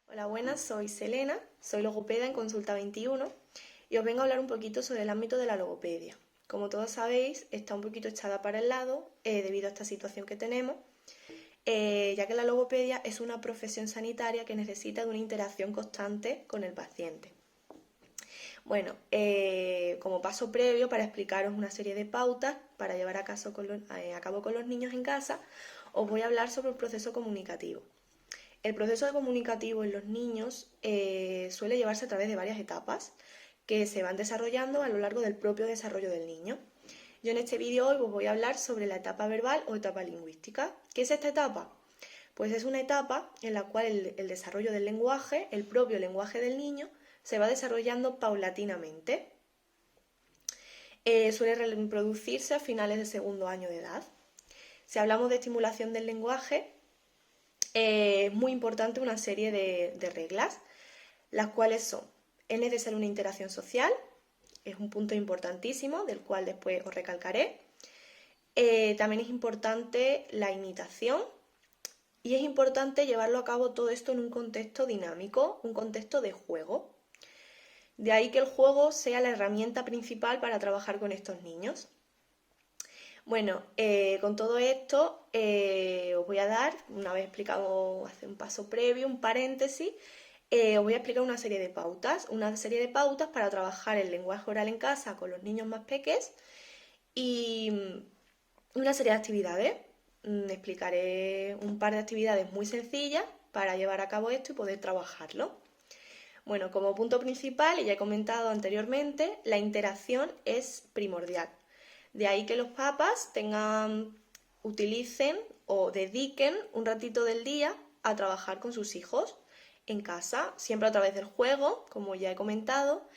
Hola, buenas, soy Selena, soy logopeda en Consulta 21 y os vengo a hablar un poquito sobre el ámbito de la logopedia. Como todos sabéis, está un poquito echada para el lado debido a esta situación que tenemos, ya que la logopedia es una profesión sanitaria que necesita de una interacción constante con el paciente. Bueno, como paso previo para explicaros una serie de pautas para llevar a cabo con los niños en casa, os voy a hablar sobre el proceso comunicativo. El proceso comunicativo en los niños suele llevarse a través de varias etapas que se van desarrollando a lo largo del propio desarrollo del niño. Yo en este vídeo hoy os voy a hablar sobre la etapa verbal o etapa lingüística. ¿Qué es esta etapa? Pues es una etapa en la cual el desarrollo del lenguaje, el propio lenguaje del niño, se va desarrollando paulatinamente. Suele producirse a finales del segundo año de edad. Si hablamos de estimulación del lenguaje, es muy importante una serie de reglas, las cuales son: es necesaria una interacción social, es un punto importantísimo del cual después os recalcaré. También es importante la imitación y es importante llevarlo a cabo todo esto en un contexto dinámico, un contexto de juego. De ahí que el juego sea la herramienta principal para trabajar con estos niños. Bueno, con todo esto os voy a dar, una vez explicado, hacer un paso previo, un paréntesis, os voy a explicar una serie de pautas para trabajar el lenguaje oral en casa con los niños más pequeños y una serie de actividades. Explicaré un par de actividades muy sencillas para llevar a cabo esto y poder trabajarlo. Bueno, como punto principal, y ya he comentado anteriormente, la interacción es primordial. De ahí que los papás utilicen o dediquen un ratito del día a trabajar con sus hijos en casa, siempre a través del juego, como ya he comentado,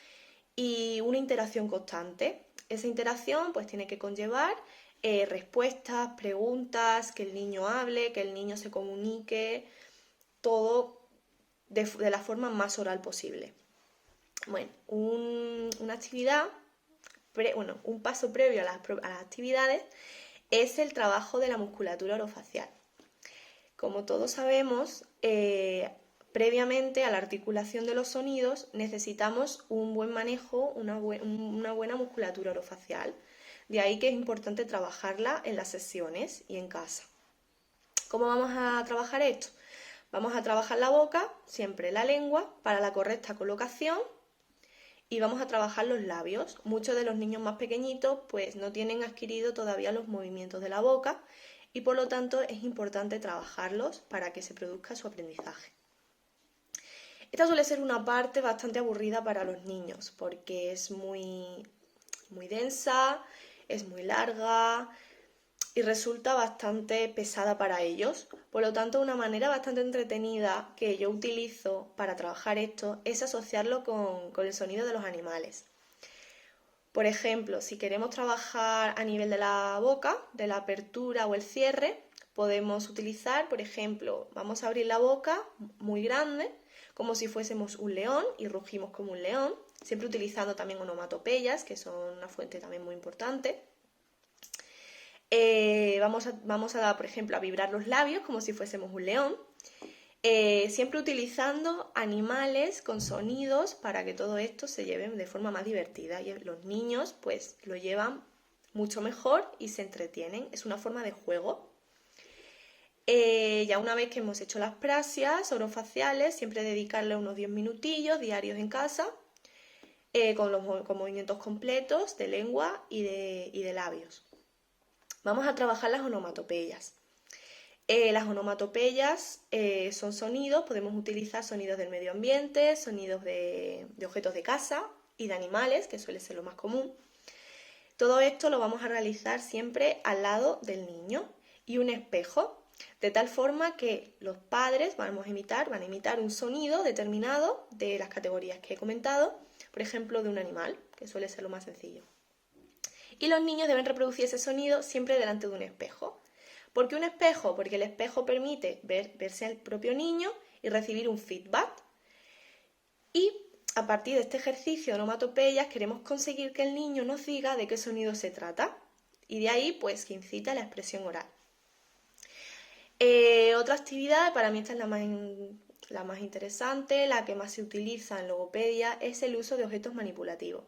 y una interacción constante. Esa interacción pues tiene que conllevar respuestas, preguntas, que el niño hable, que el niño se comunique, todo de la forma más oral posible. Bueno, una actividad, un paso previo a las actividades es el trabajo de la musculatura orofacial. Como todos sabemos, previamente a la articulación de los sonidos necesitamos un buen manejo, una buena musculatura orofacial. De ahí que es importante trabajarla en las sesiones y en casa. ¿Cómo vamos a trabajar esto? Vamos a trabajar la boca, siempre la lengua, para la correcta colocación, y vamos a trabajar los labios. Muchos de los niños más pequeñitos pues no tienen adquirido todavía los movimientos de la boca y por lo tanto es importante trabajarlos para que se produzca su aprendizaje. Esta suele ser una parte bastante aburrida para los niños porque es muy densa, es muy larga y resulta bastante pesada para ellos. Por lo tanto, una manera bastante entretenida que yo utilizo para trabajar esto es asociarlo con el sonido de los animales. Por ejemplo, si queremos trabajar a nivel de la boca, de la apertura o el cierre, podemos utilizar, por ejemplo, vamos a abrir la boca muy grande, como si fuésemos un león y rugimos como un león, siempre utilizando también onomatopeyas, que son una fuente también muy importante. Vamos a, por ejemplo, a vibrar los labios como si fuésemos un león, siempre utilizando animales con sonidos para que todo esto se lleve de forma más divertida y los niños pues lo llevan mucho mejor y se entretienen, es una forma de juego. Ya una vez que hemos hecho las praxias orofaciales, siempre dedicarle unos 10 minutillos diarios en casa con movimientos completos de lengua y de labios. Vamos a trabajar las onomatopeyas. Las onomatopeyas son sonidos, podemos utilizar sonidos del medio ambiente, sonidos de objetos de casa y de animales, que suele ser lo más común. Todo esto lo vamos a realizar siempre al lado del niño y un espejo, de tal forma que los padres van a imitar un sonido determinado de las categorías que he comentado, por ejemplo, de un animal, que suele ser lo más sencillo. Y los niños deben reproducir ese sonido siempre delante de un espejo. ¿Por qué un espejo? Porque el espejo permite verse al propio niño y recibir un feedback. Y a partir de este ejercicio de onomatopeyas queremos conseguir que el niño nos diga de qué sonido se trata. Y de ahí, pues, que incita la expresión oral. Otra actividad, para mí esta es la más interesante, la que más se utiliza en logopedia, es el uso de objetos manipulativos.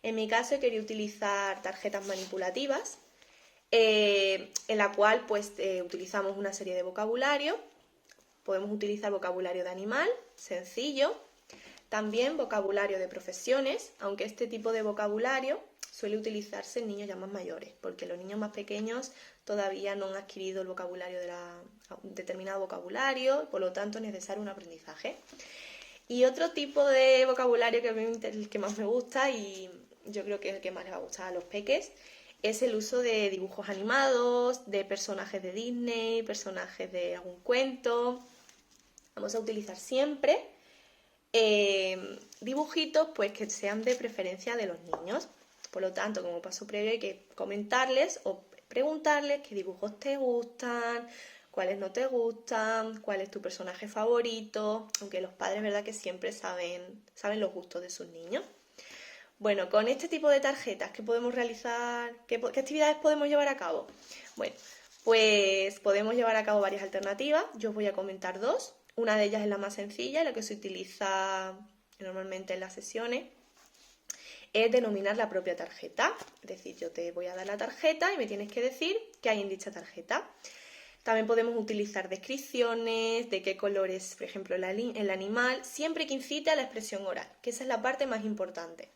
En mi caso he querido utilizar tarjetas manipulativas, en la cual pues utilizamos una serie de vocabulario. Podemos utilizar vocabulario de animal, sencillo, también vocabulario de profesiones, aunque este tipo de vocabulario suele utilizarse en niños ya más mayores, porque los niños más pequeños todavía no han adquirido el vocabulario de determinado vocabulario, por lo tanto es necesario un aprendizaje. Y otro tipo de vocabulario que a mí el que más me gusta, y yo creo que es el que más les va a gustar a los peques, es el uso de dibujos animados, de personajes de Disney, personajes de algún cuento. Vamos a utilizar siempre dibujitos pues que sean de preferencia de los niños. Por lo tanto, como paso previo hay que comentarles o preguntarles qué dibujos te gustan, cuáles no te gustan, cuál es tu personaje favorito, aunque los padres, verdad que siempre saben los gustos de sus niños. Bueno, con este tipo de tarjetas, ¿qué podemos realizar? ¿Qué actividades podemos llevar a cabo? Bueno, pues podemos llevar a cabo varias alternativas. Yo os voy a comentar dos. Una de ellas es la más sencilla, la que se utiliza normalmente en las sesiones, es denominar la propia tarjeta. Es decir, yo te voy a dar la tarjeta y me tienes que decir qué hay en dicha tarjeta. También podemos utilizar descripciones de qué color es, por ejemplo, el animal, siempre que incite a la expresión oral, que esa es la parte más importante.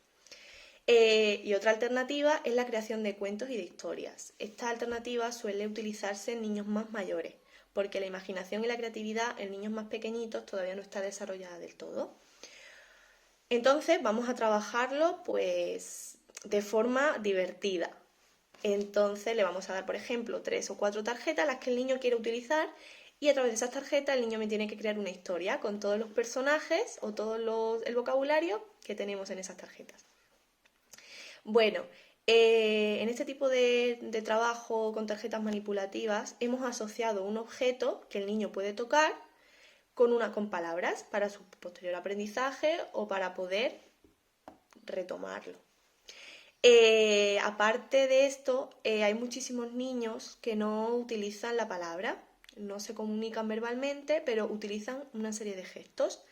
Y otra alternativa es la creación de cuentos y de historias. Esta alternativa suele utilizarse en niños más mayores, porque la imaginación y la creatividad en niños más pequeñitos todavía no está desarrollada del todo. Entonces vamos a trabajarlo pues de forma divertida. Entonces le vamos a dar, por ejemplo, 3 o 4 tarjetas las que el niño quiere utilizar, y a través de esas tarjetas el niño me tiene que crear una historia con todos los personajes o todo el vocabulario que tenemos en esas tarjetas. Bueno, en este tipo de trabajo con tarjetas manipulativas hemos asociado un objeto que el niño puede tocar con palabras para su posterior aprendizaje o para poder retomarlo. Aparte de esto, hay muchísimos niños que no utilizan la palabra, no se comunican verbalmente, pero utilizan una serie de gestos.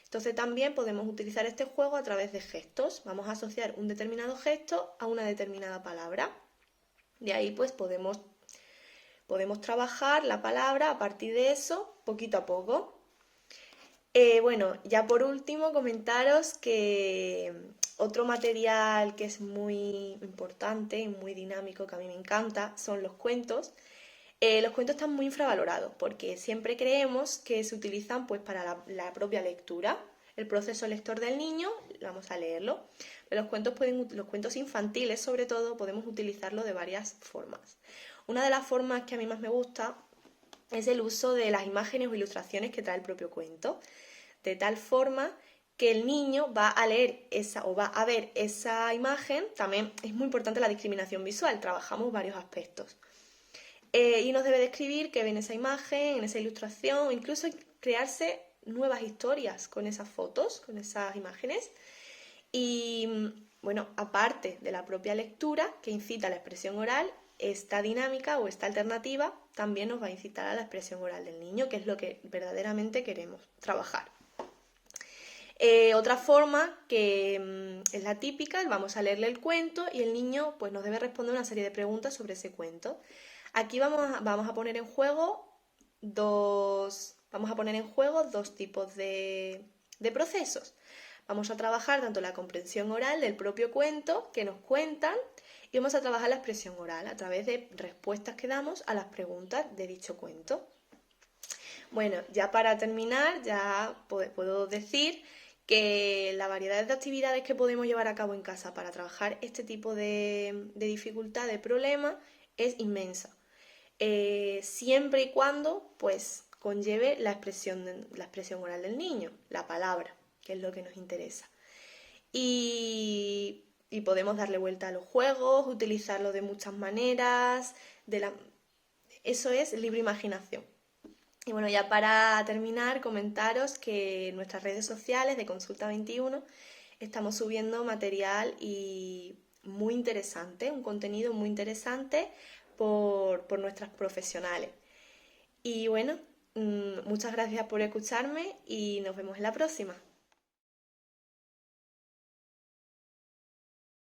Entonces también podemos utilizar este juego a través de gestos. Vamos a asociar un determinado gesto a una determinada palabra. De ahí pues podemos trabajar la palabra a partir de eso, poquito a poco. Bueno, ya por último comentaros que otro material que es muy importante y muy dinámico, que a mí me encanta, son los cuentos. Los cuentos están muy infravalorados porque siempre creemos que se utilizan pues para la propia lectura, el proceso lector del niño, vamos a leerlo. Pero los cuentos infantiles, sobre todo, podemos utilizarlo de varias formas. Una de las formas que a mí más me gusta es el uso de las imágenes o ilustraciones que trae el propio cuento, de tal forma que el niño va a leer va a ver esa imagen. También es muy importante la discriminación visual, trabajamos varios aspectos. Y nos debe describir qué ve en esa imagen, en esa ilustración, o incluso crearse nuevas historias con esas fotos, con esas imágenes. Y bueno, aparte de la propia lectura que incita a la expresión oral, esta dinámica o esta alternativa también nos va a incitar a la expresión oral del niño, que es lo que verdaderamente queremos trabajar. Otra forma que es la típica, vamos a leerle el cuento y el niño pues, nos debe responder una serie de preguntas sobre ese cuento. Aquí vamos a poner en juego dos tipos de procesos. Vamos a trabajar tanto la comprensión oral del propio cuento que nos cuentan, y vamos a trabajar la expresión oral a través de respuestas que damos a las preguntas de dicho cuento. Bueno, ya para terminar, ya puedo decir que la variedad de actividades que podemos llevar a cabo en casa para trabajar este tipo de dificultad, de problema, es inmensa. Siempre y cuando pues conlleve la expresión oral del niño, la palabra, que es lo que nos interesa. Y podemos darle vuelta a los juegos, utilizarlo de muchas maneras, eso es libre imaginación. Y bueno, ya para terminar, comentaros que en nuestras redes sociales de Consulta 21 estamos subiendo material y muy interesante, un contenido muy interesante por nuestras profesionales. Y bueno, Muchas gracias por escucharme y nos vemos en la próxima.